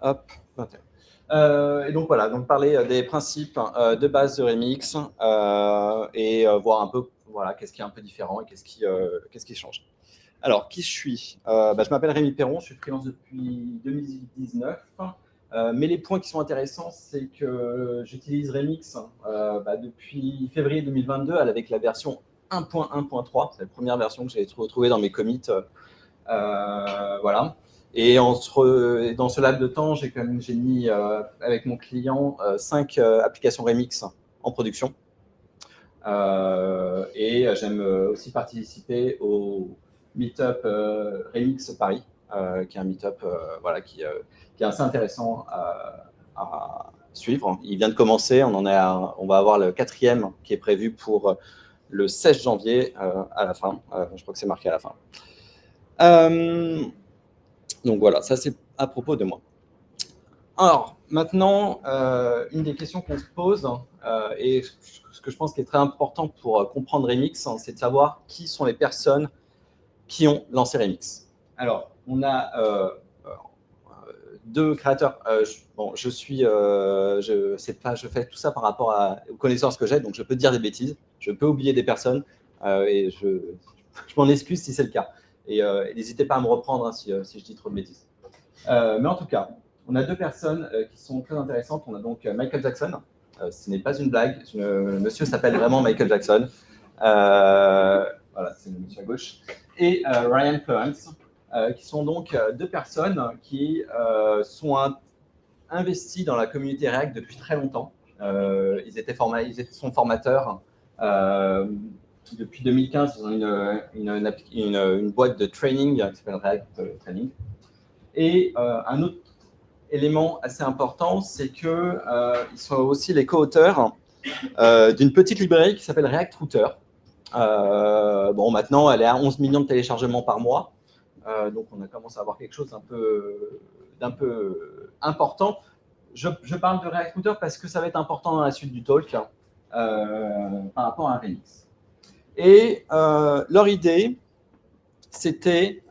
Hop, 21. Et donc voilà, donc parler des principes de base de Remix et voir un peu voilà, qu'est-ce qui est un peu différent et qu'est-ce qui change. Alors, qui je suis Je m'appelle Rémi Perron, je suis freelance depuis 2019. Mais les points qui sont intéressants, c'est que j'utilise Remix depuis février 2022 avec la version 1.1.3. C'est la première version que j'ai retrouvée dans mes commits. Voilà. Et dans ce laps de temps, j'ai mis avec mon client 5 applications Remix en production. Et j'aime aussi participer au Meetup Remix Paris, qui est un meetup voilà, qui est assez intéressant à suivre. Il vient de commencer, on va avoir le 4e qui est prévu pour le 16 janvier à la fin. Je crois que c'est marqué à la fin. Donc voilà, ça c'est à propos de moi. Alors, maintenant, une des questions qu'on se pose, et ce que je pense qui est très important pour comprendre Remix, c'est de savoir qui sont les personnes qui ont lancé Remix. Alors, on a 2 créateurs. Je fais tout ça par rapport aux connaissances que j'ai, donc je peux dire des bêtises, je peux oublier des personnes, et je m'en excuse si c'est le cas. Et n'hésitez pas à me reprendre hein, si je dis trop de bêtises. Mais en tout cas, on a 2 personnes qui sont très intéressantes. On a donc Michael Jackson. Ce n'est pas une blague. Le monsieur s'appelle vraiment Michael Jackson. Voilà, c'est le monsieur à gauche. Et Ryan Florence, qui sont donc 2 personnes qui sont investies dans la communauté React depuis très longtemps. Ils sont formateurs. Depuis 2015, ils ont une boîte de training qui s'appelle React Training. Et un autre élément assez important, c'est qu'ils sont aussi les co-auteurs d'une petite librairie qui s'appelle React Router. Maintenant, elle est à 11 millions de téléchargements par mois. Donc, on a commencé à avoir quelque chose d'un peu important. Je parle de React Router parce que ça va être important dans la suite du talk par rapport à un Remix. Et leur idée, c'était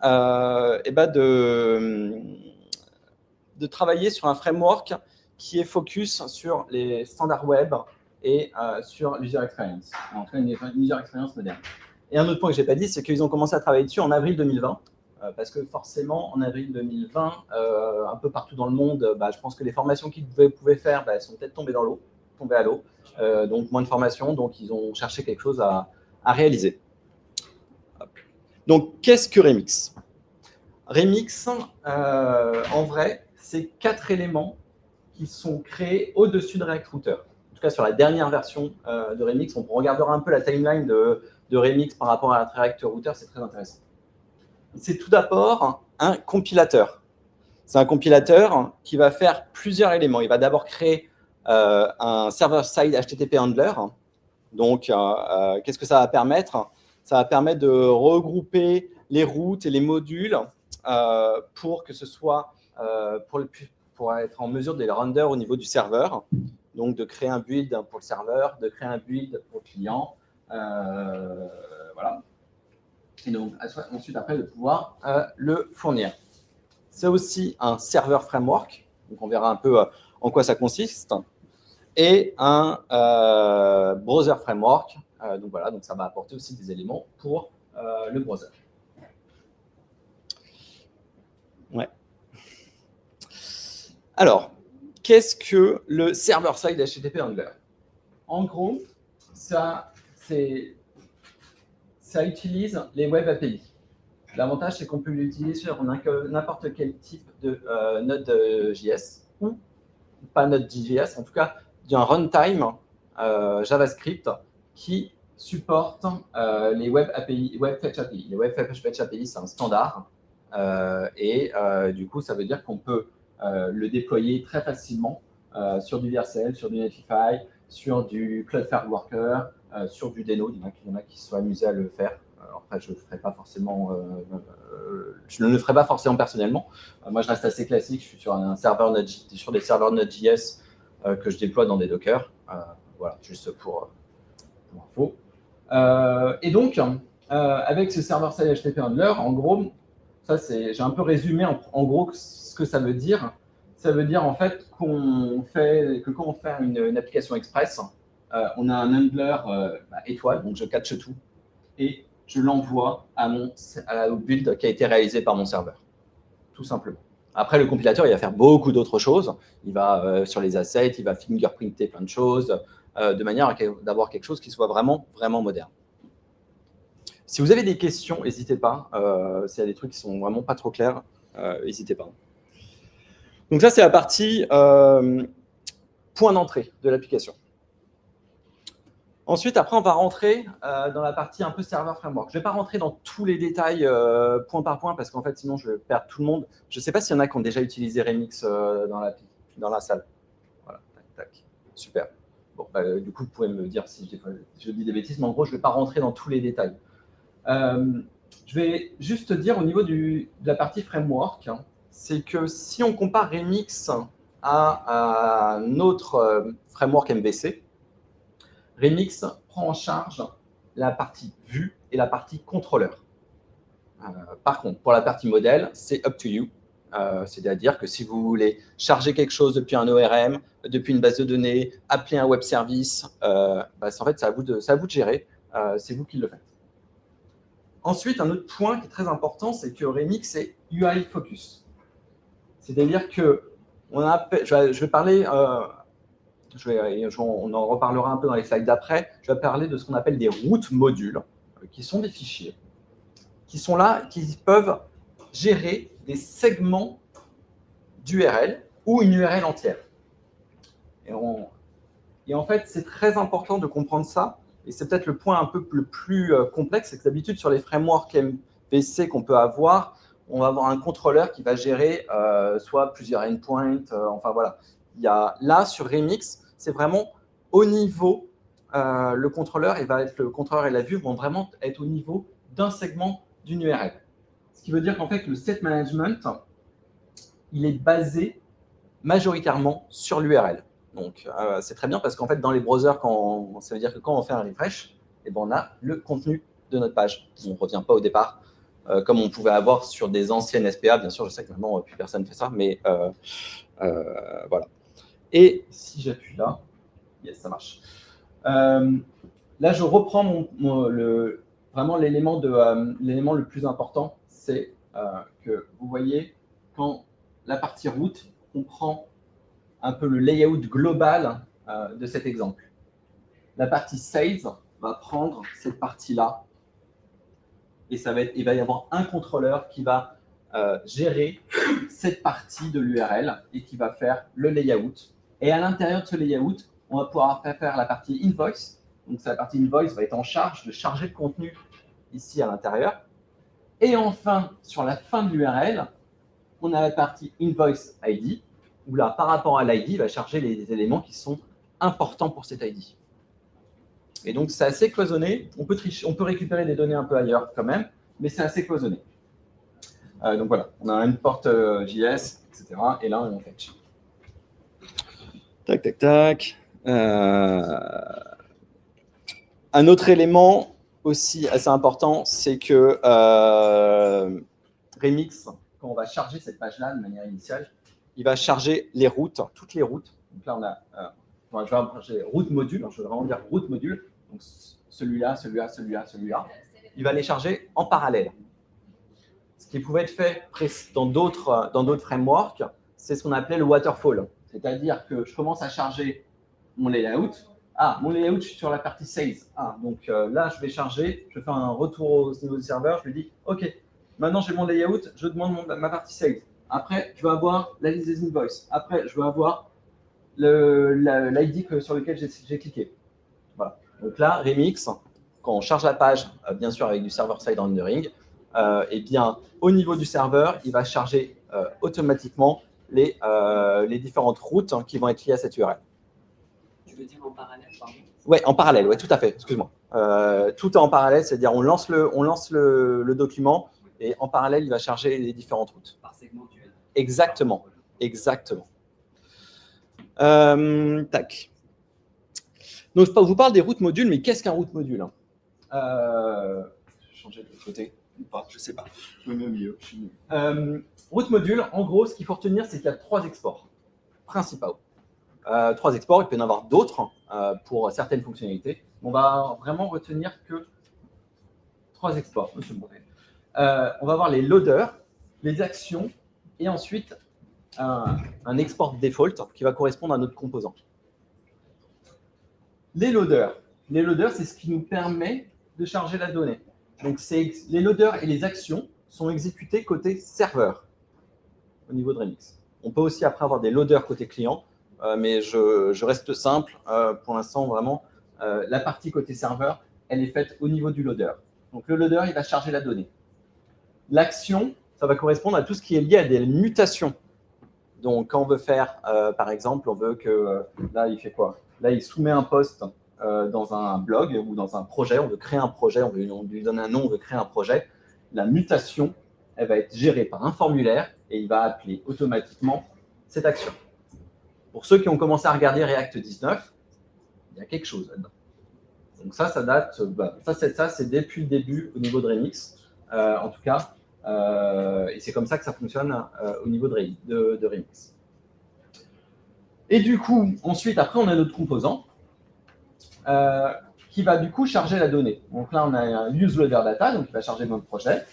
de travailler sur un framework qui est focus sur les standards web et sur l'user experience, en tout cas une user experience moderne. Et un autre point que je n'ai pas dit, c'est qu'ils ont commencé à travailler dessus en avril 2020, parce que forcément, en avril 2020, un peu partout dans le monde, je pense que les formations qu'ils pouvaient faire, elles sont peut-être tombées à l'eau, donc moins de formations, donc ils ont cherché quelque chose à réaliser. Donc, qu'est-ce que Remix ? Remix, en vrai, c'est 4 éléments qui sont créés au-dessus de React Router. En tout cas, sur la dernière version de Remix, on regardera un peu la timeline de Remix par rapport à React Router, c'est très intéressant. C'est tout d'abord un compilateur. C'est un compilateur qui va faire plusieurs éléments. Il va d'abord créer un server-side HTTP handler. Donc, qu'est-ce que ça va permettre ? Ça va permettre de regrouper les routes et les modules pour que ce soit pour être en mesure de les render au niveau du serveur. Donc, de créer un build pour le serveur, de créer un build pour le client. Voilà. Et donc, ensuite, après, de pouvoir le fournir. C'est aussi un serveur framework. Donc, on verra un peu en quoi ça consiste. Et un browser framework. Donc, voilà, donc ça va apporter aussi des éléments pour le browser. Ouais. Alors, qu'est-ce que le server-side HTTP handler ? En gros, ça utilise les Web API. L'avantage, c'est qu'on peut l'utiliser sur n'importe quel type de Node.js ou pas Node.js, en tout cas d'un runtime JavaScript qui supporte les Web API, Web Fetch API. Les Web Fetch API, c'est un standard et du coup, ça veut dire qu'on peut le déployer très facilement sur du VRCL, sur du Netlify, sur du Cloudflare Worker, sur du Deno. Il y en a qui se sont amusés à le faire. Après, je ne le ferai pas forcément personnellement. Moi, je reste assez classique. Je suis sur des serveurs Node.js que je déploie dans des Docker. Voilà, juste pour info. Et donc, avec ce server-side HTTP handler, en gros, j'ai un peu résumé en gros ce que ça veut dire. Ça veut dire en fait que quand on fait une application Express, on a un handler étoile, donc je catch tout, et je l'envoie au build qui a été réalisé par mon serveur, tout simplement. Après, le compilateur, il va faire beaucoup d'autres choses. Il va sur les assets, il va fingerprinter plein de choses, de manière d'avoir quelque chose qui soit vraiment, vraiment moderne. Si vous avez des questions, n'hésitez pas. S'il y a des trucs qui sont vraiment pas trop clairs, n'hésitez pas. Donc ça, c'est la partie point d'entrée de l'application. Ensuite, après, on va rentrer dans la partie un peu serveur framework. Je ne vais pas rentrer dans tous les détails point par point, parce qu'en fait, sinon, je vais perdre tout le monde. Je ne sais pas s'il y en a qui ont déjà utilisé Remix dans la salle. Voilà, tac, tac. Super. Bon, du coup, vous pouvez me dire si je dis des bêtises, mais en gros, je ne vais pas rentrer dans tous les détails. Je vais juste dire au niveau de la partie framework, hein, c'est que si on compare Remix à un autre framework MVC, Remix prend en charge la partie vue et la partie contrôleur. Par contre, pour la partie modèle, c'est up to you. C'est-à-dire que si vous voulez charger quelque chose depuis un ORM, depuis une base de données, appeler un web service, en fait, c'est à vous de gérer. C'est vous qui le faites. Ensuite, un autre point qui est très important, c'est que Remix est UI focus. C'est-à-dire que je vais parler, on en reparlera un peu dans les slides d'après, je vais parler de ce qu'on appelle des routes modules, qui sont des fichiers, qui sont là, qui peuvent gérer des segments d'URL ou une URL entière. Et en fait, c'est très important de comprendre ça. Et c'est peut-être le point un peu le plus complexe, c'est que d'habitude, sur les frameworks MVC qu'on peut avoir, on va avoir un contrôleur qui va gérer soit plusieurs endpoints, enfin voilà. Là, sur Remix, c'est vraiment au niveau, le contrôleur et la vue vont vraiment être au niveau d'un segment d'une URL. Ce qui veut dire qu'en fait, le state management, il est basé majoritairement sur l'URL. Donc, c'est très bien parce qu'en fait, dans les browsers, ça veut dire que quand on fait un refresh, on a le contenu de notre page. On ne revient pas au départ, comme on pouvait avoir sur des anciennes SPA. Bien sûr, je sais que maintenant, plus personne ne fait ça, mais voilà. Et si j'appuie là, yes, ça marche. Là, je reprends vraiment l'élément le plus important, c'est que vous voyez, quand la partie route comprend un peu le layout global de cet exemple. La partie sales va prendre cette partie-là et il va y avoir un contrôleur qui va gérer cette partie de l'URL et qui va faire le layout. Et à l'intérieur de ce layout, on va pouvoir faire la partie invoice. Donc, la partie invoice va être en charge de charger le contenu ici à l'intérieur. Et enfin, sur la fin de l'URL, on a la partie invoice ID, où là, par rapport à l'ID, il va charger les éléments qui sont importants pour cet ID. Et donc, c'est assez cloisonné. On peut récupérer des données un peu ailleurs quand même, mais c'est assez cloisonné. Donc voilà, on a une porte JS, etc. Et là, on fetch. Tac, tac, tac. Un autre élément aussi assez important, c'est que Remix, quand on va charger cette page-là de manière initiale, il va charger les routes, toutes les routes. Donc là, on a, je vais charger route module, je vais vraiment dire route module. Donc celui-là, celui-là, celui-là, celui-là. Il va les charger en parallèle. Ce qui pouvait être fait dans d'autres frameworks, c'est ce qu'on appelait le waterfall. C'est-à-dire que je commence à charger mon layout. Mon layout, je suis sur la partie sales. Donc là, je vais charger, je fais un retour au niveau du serveur, je lui dis, OK, maintenant j'ai mon layout, je demande ma partie sales. Après, je vais avoir la liste des invoices. Après, je vais avoir l'ID sur lequel j'ai cliqué. Voilà. Donc là, Remix, quand on charge la page, bien sûr avec du server-side rendering, et bien au niveau du serveur, il va charger automatiquement les différentes routes qui vont être liées à cette URL. Tu veux dire en parallèle, pardon? Oui, en parallèle, ouais, tout à fait, excuse-moi. Tout est en parallèle, c'est-à-dire on lance le document et en parallèle, il va charger les différentes routes. Par segment duel. Exactement, exactement. Tac. Donc, je vous parle des routes modules, mais qu'est-ce qu'un route module? Je vais changer de l'autre côté ou pas, je ne sais pas. Je me mets au milieu. Route module, en gros, ce qu'il faut retenir, c'est qu'il y a 3 exports. principaux. 3 exports, il peut y en avoir d'autres pour certaines fonctionnalités. On va vraiment retenir que 3 exports. Monsieur Bourret. On va voir les loaders, les actions et ensuite un export default qui va correspondre à notre composant. Les loaders, c'est ce qui nous permet de charger la donnée. Donc, les loaders et les actions sont exécutés côté serveur au niveau de Remix. On peut aussi après avoir des loaders côté client, mais je reste simple. Pour l'instant, vraiment, la partie côté serveur, elle est faite au niveau du loader. Donc, le loader, il va charger la donnée. L'action, ça va correspondre à tout ce qui est lié à des mutations. Donc, quand on veut faire, par exemple, on veut que, là, il fait quoi? Là, il soumet un post dans un blog ou dans un projet. On veut créer un projet, on lui donne un nom, on veut créer un projet. La mutation, elle va être gérée par un formulaire et il va appeler automatiquement cette action. Pour ceux qui ont commencé à regarder React 19, il y a quelque chose là-dedans. Donc ça date, ça c'est depuis le début au niveau de Remix, en tout cas. Et c'est comme ça que ça fonctionne au niveau de Remix. Et du coup, ensuite, après, on a notre composant qui va du coup charger la donnée. Donc là, on a un useLoaderData, donc il va charger notre projet.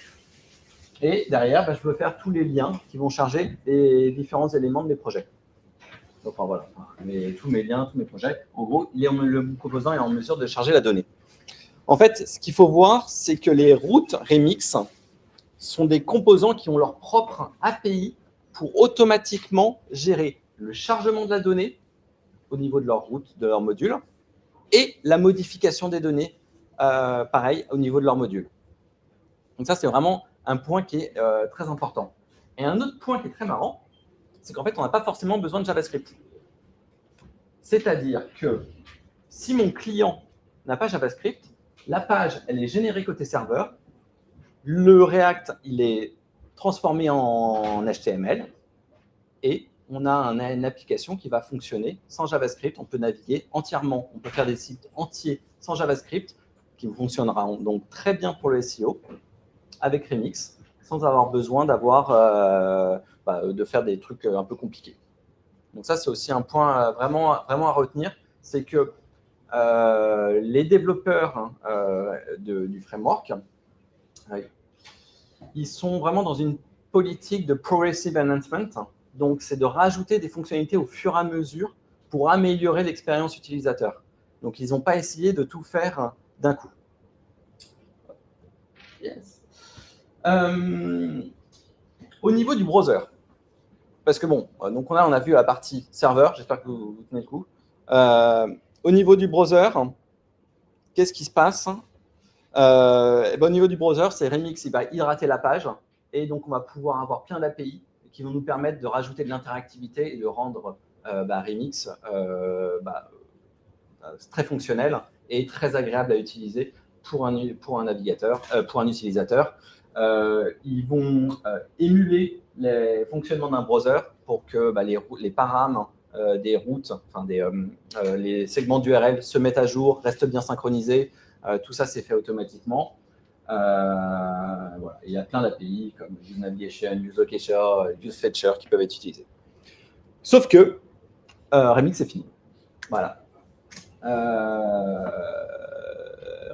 Et derrière, je peux faire tous les liens qui vont charger les différents éléments de mes projets. Donc voilà, tous mes liens, tous mes projets. En gros, le composant est en mesure de charger la donnée. En fait, ce qu'il faut voir, c'est que les routes Remix sont des composants qui ont leur propre API pour automatiquement gérer le chargement de la donnée au niveau de leur route, de leur module, et la modification des données, pareil, au niveau de leur module. Donc ça, c'est vraiment un point qui est très important. Et un autre point qui est très marrant, c'est qu'en fait, on n'a pas forcément besoin de JavaScript. C'est-à-dire que si mon client n'a pas JavaScript, la page, elle est générée côté serveur, le React, il est transformé en HTML et on a une application qui va fonctionner sans JavaScript. On peut naviguer entièrement, on peut faire des sites entiers sans JavaScript qui fonctionnera donc très bien pour le SEO avec Remix sans avoir besoin de faire des trucs un peu compliqués. Donc ça, c'est aussi un point vraiment à retenir, c'est que les développeurs du framework, ils sont vraiment dans une politique de progressive enhancement. Donc, c'est de rajouter des fonctionnalités au fur et à mesure pour améliorer l'expérience utilisateur. Donc, ils n'ont pas essayé de tout faire d'un coup. Yes. Au niveau du browser, parce que bon, donc là, on a vu la partie serveur, j'espère que vous tenez le coup. Au niveau du browser, qu'est-ce qui se passe? Au niveau du browser, c'est Remix, il va hydrater la page et donc on va pouvoir avoir plein d'API qui vont nous permettre de rajouter de l'interactivité et de rendre Remix très fonctionnel et très agréable à utiliser pour un navigateur, pour un utilisateur. Ils vont émuler les fonctionnements d'un browser pour que les paramètres des routes, les segments d'URL se mettent à jour, restent bien synchronisés. Tout ça, c'est fait automatiquement. Voilà. Il y a plein d'API comme Use Navigation, Use Location, Use Fetcher qui peuvent être utilisés. Sauf que Remix, c'est fini. Voilà.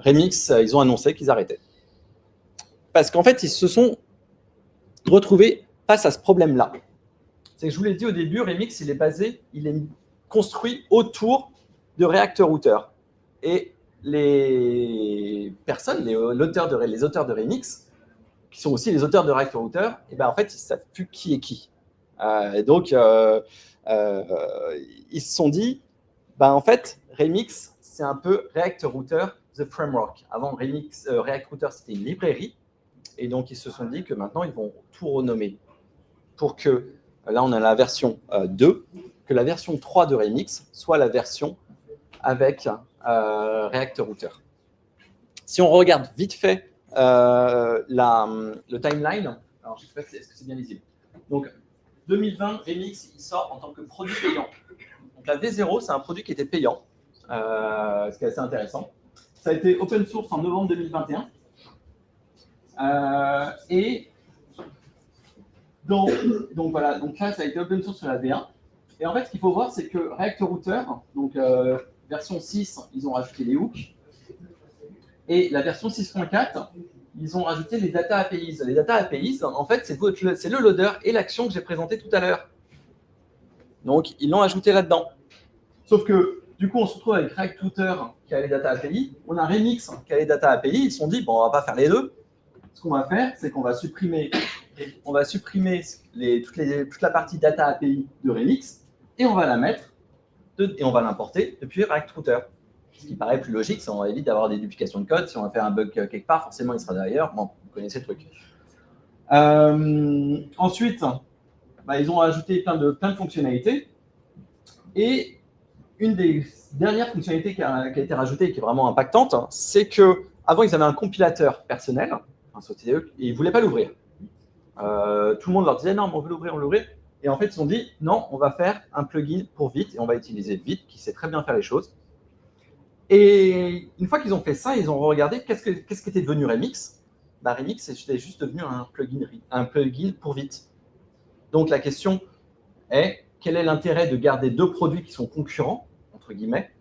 Remix, ils ont annoncé qu'ils arrêtaient. Parce qu'en fait, ils se sont retrouvés face à ce problème-là. C'est que je vous l'ai dit au début, Remix, il est construit autour de React Router. Et les personnes, les auteurs de Remix, qui sont aussi les auteurs de React Router, et en fait, ils ne savent plus qui est qui. Donc, ils se sont dit, en fait, Remix, c'est un peu React Router, the framework. Avant, React Router, c'était une librairie. Et donc, ils se sont dit que maintenant, ils vont tout renommer pour que, là, on a la version 2, que la version 3 de Remix soit la version avec React Router. Si on regarde vite fait le timeline, alors je ne sais pas est-ce que c'est bien lisible. Donc, 2020, Remix, il sort en tant que produit payant. Donc, la V0, c'est un produit qui était payant, ce qui est assez intéressant. Ça a été open source en novembre 2021. Et donc voilà, donc là, ça a été open source sur la V1. Et en fait, ce qu'il faut voir, c'est que React Router, donc version 6, ils ont rajouté les hooks. Et la version 6.4, ils ont rajouté les data APIs. Les data APIs, en fait, c'est le loader et l'action que j'ai présenté tout à l'heure. Donc, ils l'ont ajouté là-dedans. Sauf que, du coup, on se retrouve avec React Router qui a les data API. On a Remix qui a les data API. Ils se sont dit, bon, on ne va pas faire les deux. Ce qu'on va faire, c'est qu'on va supprimer, toute la partie data API de Remix et on va la mettre et on va l'importer depuis React Router. Ce qui paraît plus logique, c'est qu'on évite d'avoir des duplications de code. Si on va faire un bug quelque part, forcément, il sera derrière. Bon, vous connaissez le truc. Ensuite, ils ont ajouté plein de fonctionnalités. Et une des dernières fonctionnalités qui a été rajoutée et qui est vraiment impactante, c'est qu'avant, ils avaient un compilateur personnel, un CTE, et ils ne voulaient pas l'ouvrir. Tout le monde leur disait, non, mais on veut l'ouvrir, on veut l'ouvrir. Et en fait, ils ont dit, non, on va faire un plugin pour Vite, et on va utiliser Vite, qui sait très bien faire les choses. Et une fois qu'ils ont fait ça, ils ont regardé qu'est-ce qu'était devenu Remix. Remix, c'était juste devenu un plugin pour Vite. Donc la question est, quel est l'intérêt de garder deux produits qui sont concurrents, entre guillemets.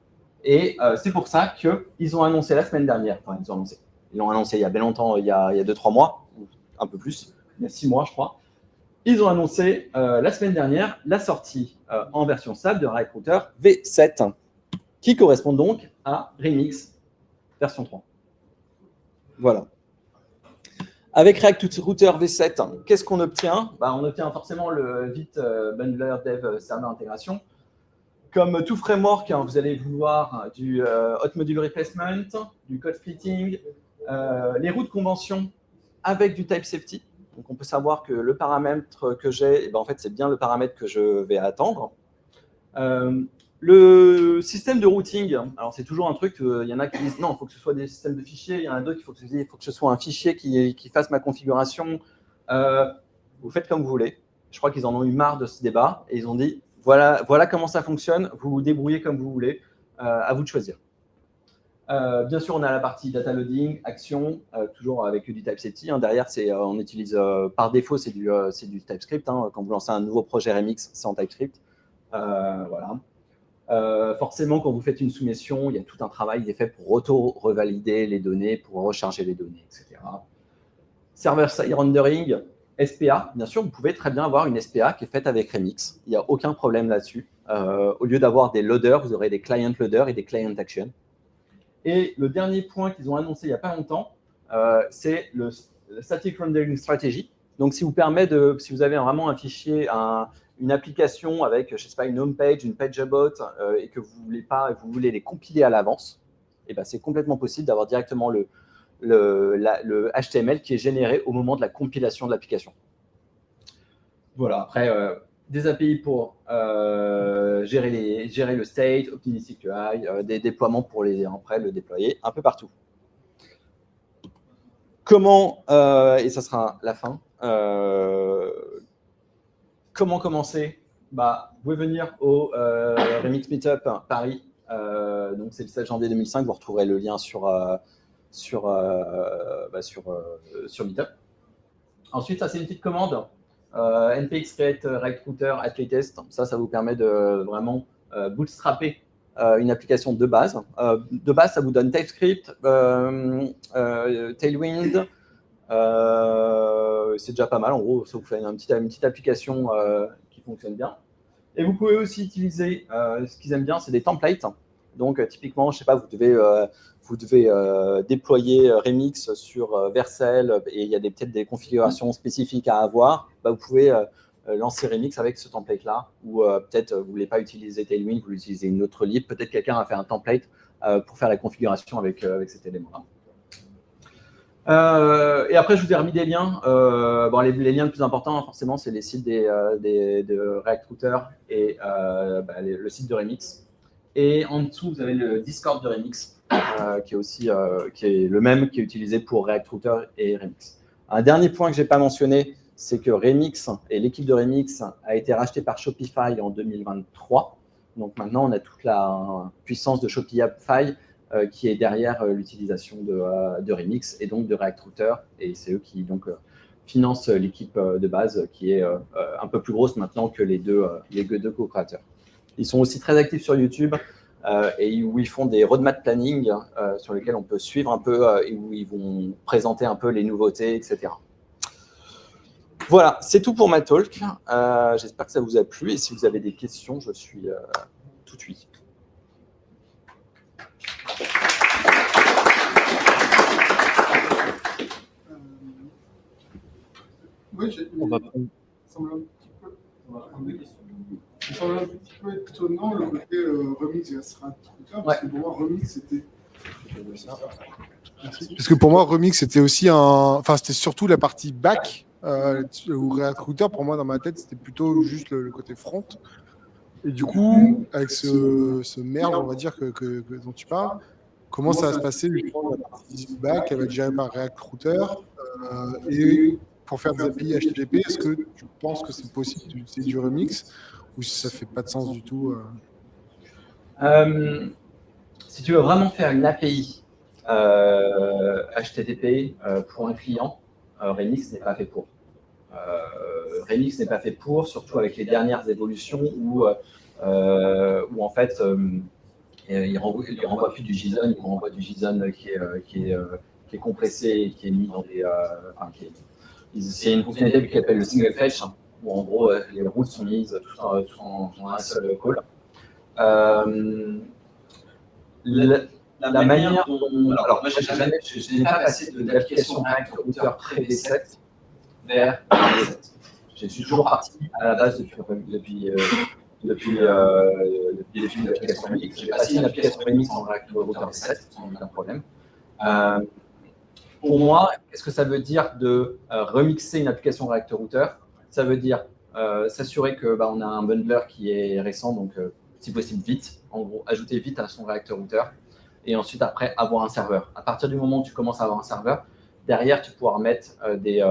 Et c'est pour ça qu'ils ont annoncé la semaine dernière, enfin ils l'ont annoncé il y a bien longtemps, il y a 2-3 mois, ou un peu plus, il y a 6 mois je crois. Ils ont annoncé la semaine dernière la sortie en version stable de React Router V7, qui correspond donc à Remix version 3. Voilà. Avec React Router V7, qu'est-ce qu'on obtient? On obtient forcément le Vite Bundler Dev Server Intégration. Comme tout framework, vous allez voir du Hot Module Replacement, du code splitting, les routes convention avec du type safety. Donc, on peut savoir que le paramètre que j'ai, en fait, c'est bien le paramètre que je vais attendre. Le système de routing, alors c'est toujours un truc, il y en a qui disent non, il faut que ce soit des systèmes de fichiers, il y en a d'autres qui faut que ce soit un fichier qui fasse ma configuration. Vous faites comme vous voulez. Je crois qu'ils en ont eu marre de ce débat et ils ont dit voilà comment ça fonctionne, vous vous débrouillez comme vous voulez, à vous de choisir. Bien sûr, on a la partie data loading, action, toujours avec du type safety. Derrière, on utilise par défaut, c'est du TypeScript. Quand vous lancez un nouveau projet Remix, c'est en TypeScript. Voilà. Forcément, quand vous faites une soumission, il y a tout un travail qui est fait pour auto-revalider les données, pour recharger les données, etc. Server-side rendering, SPA. Bien sûr, vous pouvez très bien avoir une SPA qui est faite avec Remix. Il n'y a aucun problème là-dessus. Au lieu d'avoir des loaders, vous aurez des client loaders et des client action. Et le dernier point qu'ils ont annoncé il n'y a pas longtemps, c'est le static rendering strategy. Donc, si vous avez vraiment un fichier, une application avec, je sais pas, une home page, une page about, et que vous voulez les compiler à l'avance, c'est complètement possible d'avoir directement le HTML qui est généré au moment de la compilation de l'application. Voilà, après, des API pour gérer le state, optimiser QI, des déploiements pour après le déployer un peu partout. Comment, et ça sera la fin, comment commencer? Vous pouvez venir au Remix Meetup Paris, donc c'est le 7 janvier 2005, vous retrouverez le lien sur Meetup. Ensuite, ça c'est une petite commande. npx create React Router at latest. Ça vous permet de vraiment bootstrapper une application de base. De base, ça vous donne TypeScript, Tailwind. C'est déjà pas mal. En gros, ça vous fait une petite application qui fonctionne bien. Et vous pouvez aussi utiliser, ce qu'ils aiment bien, c'est des templates. Donc, typiquement, je ne sais pas, vous devez déployer Remix sur Vercel et il y a peut-être des configurations spécifiques à avoir. Vous pouvez lancer Remix avec ce template-là. Ou peut-être vous ne voulez pas utiliser Tailwind, vous utilisez une autre lib. Peut-être quelqu'un a fait un template pour faire la configuration avec cet élément-là. Et après, je vous ai remis des liens. Les liens les plus importants, forcément, c'est les sites de React Router et le site de Remix. Et en dessous, vous avez le Discord de Remix, qui est le même qui est utilisé pour React Router et Remix. Un dernier point que je n'ai pas mentionné, c'est que Remix et l'équipe de Remix a été rachetée par Shopify en 2023. Donc maintenant, on a toute la puissance de Shopify qui est derrière l'utilisation de Remix et donc de React Router. Et c'est eux qui donc finance l'équipe de base qui est un peu plus grosse maintenant que les deux co-créateurs. Ils sont aussi très actifs sur YouTube et où ils font des roadmap planning sur lesquels on peut suivre un peu et où ils vont présenter un peu les nouveautés, etc. Voilà, c'est tout pour ma talk. J'espère que ça vous a plu et si vous avez des questions, je suis tout de suite. Oui, On va prendre. ça me semble un petit peu étonnant le côté remix versus recruteur, parce que pour moi, remix, c'était. Parce que pour moi, remix, c'était aussi enfin, c'était surtout la partie back, ou recruteur, pour moi, dans ma tête, c'était plutôt juste le côté front. Et du coup, avec ce merge, on va dire, dont tu parles, comment ça va se passer justement, la partie back, elle va être gérée par React Router, et pour faire des API HTTP, est-ce que tu penses que c'est possible d'utiliser du remix ou si ça ne fait pas de sens du tout Si tu veux vraiment faire une API HTTP pour un client, Remix n'est pas fait pour. Remix n'est pas fait pour, surtout avec les dernières évolutions où en fait, il ne renvoie plus du JSON, il renvoie du JSON qui est compressé et qui est mis dans des... c'est une fonctionnalité qui s'appelle le single fetch, où en gros, les routes sont mises tout en un seul call. La manière dont... Alors, moi, je n'ai pas passé d'application React Router pré-V7 vers V7. Je suis toujours parti à la base depuis l'application Remix. J'ai passé une application Remix en React Router V7 sans aucun problème. Pour moi, qu'est-ce que ça veut dire de remixer une application React Router? Ça veut dire s'assurer qu'on a un bundler qui est récent, donc si possible vite. En gros, ajouter vite à son React Router. Et ensuite, après, avoir un serveur. À partir du moment où tu commences à avoir un serveur, derrière, tu pourras mettre les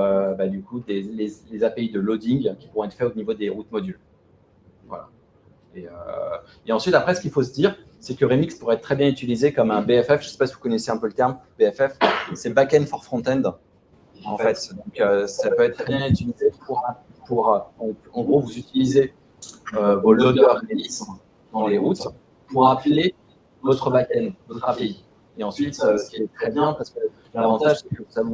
API de loading qui pourront être faits au niveau des routes modules. Voilà. Et ensuite, après, ce qu'il faut se dire, c'est que Remix pourrait être très bien utilisé comme un BFF. Je ne sais pas si vous connaissez un peu le terme, BFF. C'est Backend for Frontend, en fait. Donc, ça peut être très bien utilisé en gros, vous utilisez vos loaders Remix dans les routes pour appeler votre backend, votre API. Et ensuite, ce qui est très bien, parce que l'avantage, c'est que ça va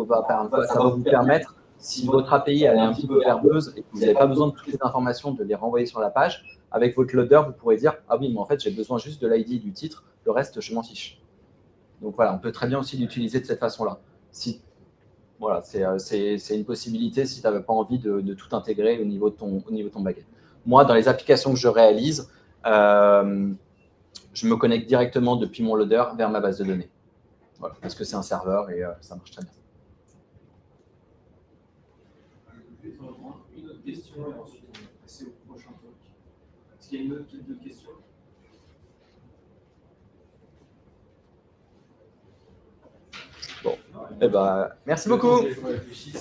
vous permettre, si votre API elle est un petit peu verbeuse et que vous n'avez pas besoin de toutes les informations, de les renvoyer sur la page, avec votre loader, vous pourrez dire « Ah oui, mais en fait, j'ai besoin juste de l'ID et du titre, le reste, je m'en fiche. » Donc voilà, on peut très bien aussi l'utiliser de cette façon-là. Voilà, c'est une possibilité si tu n'avais pas envie de tout intégrer au niveau de ton backend. Moi, dans les applications que je réalise, je me connecte directement depuis mon loader vers ma base de données. Voilà, parce que c'est un serveur et ça marche très bien. Une autre question et ensuite on va passer au prochain talk. Est-ce qu'il y a une autre question? Bon, eh ben, merci beaucoup. Merci.